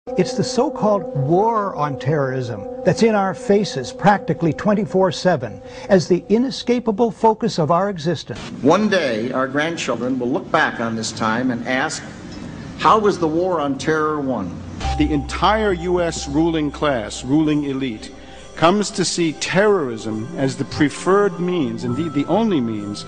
It's the so-called war on terrorism that's in our faces practically 24/7 as the inescapable focus of our existence. One day, our grandchildren will look back on this time and ask, how was the war on terror won? The entire U.S. ruling class, ruling elite, comes to see terrorism as the preferred means, indeed the only means,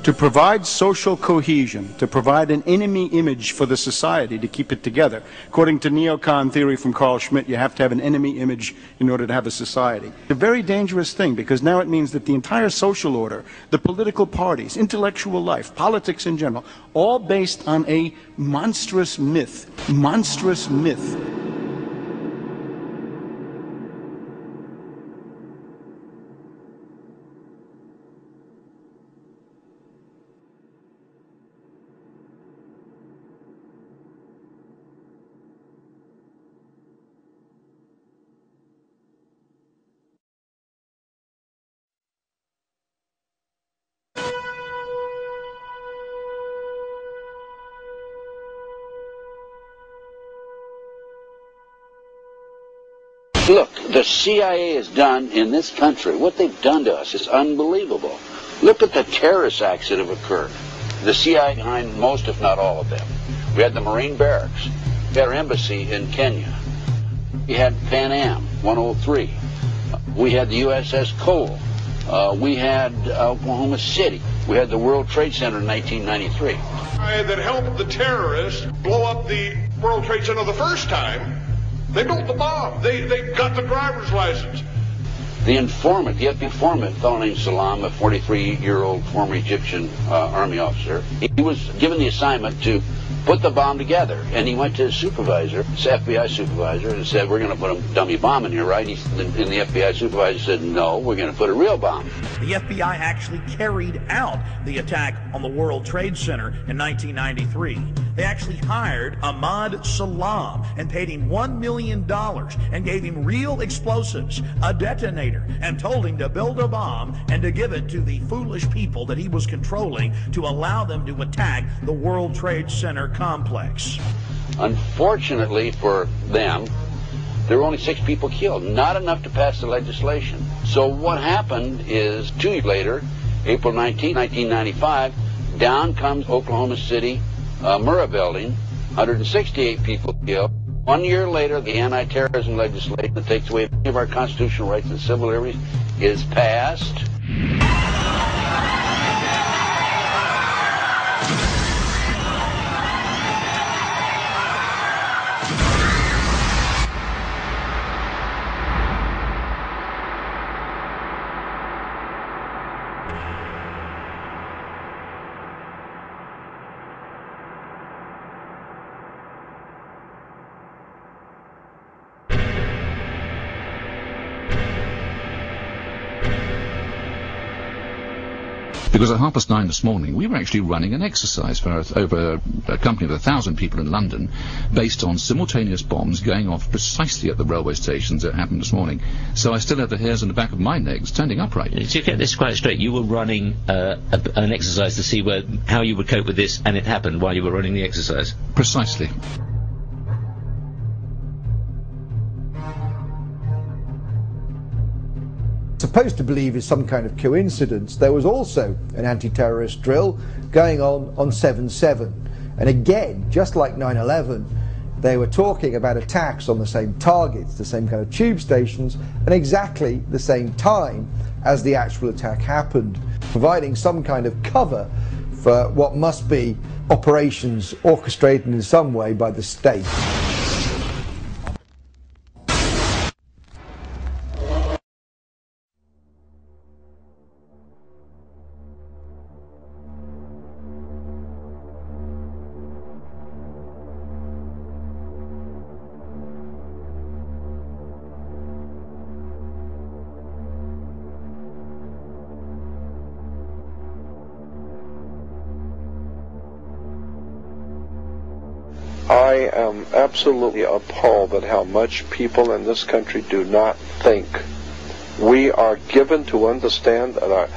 to provide social cohesion, to provide an enemy image for the society to keep it together. According to neocon theory from Carl Schmitt, you have to have an enemy image in order to have a society. It's a very dangerous thing, because now it means that the entire social order, the political parties, intellectual life, politics in general, all based on a monstrous myth. Monstrous myth. Look, the CIA has done in this country, what they've done to us is unbelievable. Look at the terrorist acts that have occurred. The CIA behind most, if not all of them. We had the Marine barracks. We had our embassy in Kenya. We had Pan Am 103. We had the USS Cole. We had Oklahoma City. We had the World Trade Center in 1993. That helped the terrorists blow up the World Trade Center the first time. They built the bomb. They got the driver's license. The informant, the FBI informant, a fellow named Salam, a 43-year-old former Egyptian army officer, he was given the assignment to put the bomb together. And he went to his supervisor, his FBI supervisor, and said, we're going to put a dummy bomb in here, right? And the FBI supervisor said, no, we're going to put a real bomb. The FBI actually carried out the attack on the World Trade Center in 1993. They actually hired Ahmad Salam and paid him $1 million and gave him real explosives, a detonator, and told him to build a bomb and to give it to the foolish people that he was controlling to allow them to attack the World Trade Center complex. Unfortunately for them, there were only 6 people killed, not enough to pass the legislation. So what happened is 2 years later, April 19, 1995, down comes Oklahoma City Murrah building, 168 people killed. 1 year later, the anti-terrorism legislation that takes away many of our constitutional rights and civil liberties is passed. Because at 9:30 this morning, we were actually running an exercise for over a company of 1,000 people in London, based on simultaneous bombs going off precisely at the railway stations that happened this morning. So I still have the hairs on the back of my neck standing upright. To get this quite straight, you were running an exercise to see how you would cope with this, and it happened while you were running the exercise? Precisely. Supposed to believe is some kind of coincidence, there was also an anti-terrorist drill going on 7/7, and again, just like 9/11, they were talking about attacks on the same targets, the same kind of tube stations, and exactly the same time as the actual attack happened, providing some kind of cover for what must be operations orchestrated in some way by the state. I am absolutely appalled at how much people in this country do not think. We are given to understand that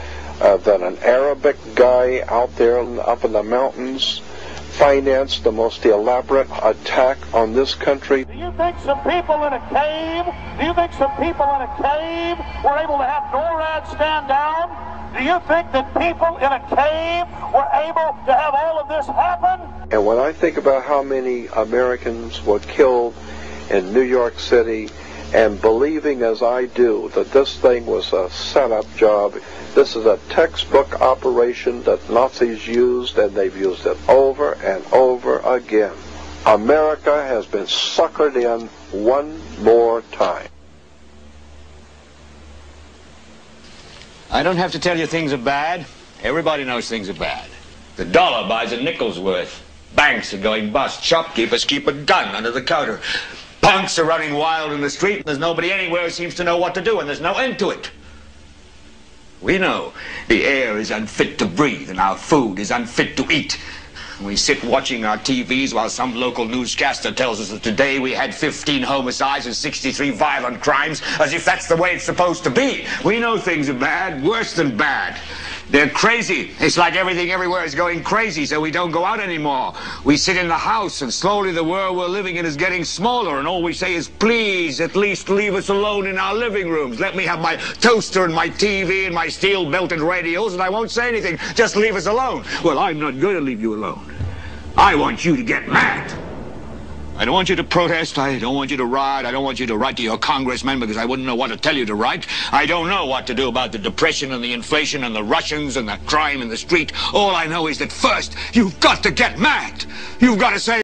an Arabic guy out there up in the mountains financed the most elaborate attack on this country. Do you think some people in a cave, were able to have NORAD stand down? Do you think that people in a cave were able to have all of this happen? And when I think about how many Americans were killed in New York City, and believing as I do that this thing was a setup job, this is a textbook operation that Nazis used, and they've used it over and over again. America has been suckered in one more time. I don't have to tell you things are bad. Everybody knows things are bad. The dollar buys a nickel's worth. Banks are going bust. Shopkeepers keep a gun under the counter. Punks are running wild in the street, and there's nobody anywhere who seems to know what to do, and there's no end to it. We know the air is unfit to breathe, and our food is unfit to eat. We sit watching our TVs while some local newscaster tells us that today we had 15 homicides and 63 violent crimes, as if that's the way it's supposed to be. We know things are bad, worse than bad. They're crazy. It's like everything everywhere is going crazy, so we don't go out anymore. We sit in the house, and slowly the world we're living in is getting smaller, and all we say is, please, at least leave us alone in our living rooms. Let me have my toaster and my TV and my steel-belted radios, and I won't say anything. Just leave us alone. Well, I'm not going to leave you alone. I want you to get mad. I don't want you to protest. I don't want you to riot. I don't want you to write to your congressman because I wouldn't know what to tell you to write. I don't know what to do about the depression and the inflation and the Russians and the crime in the street. All I know is that first, you've got to get mad. You've got to say,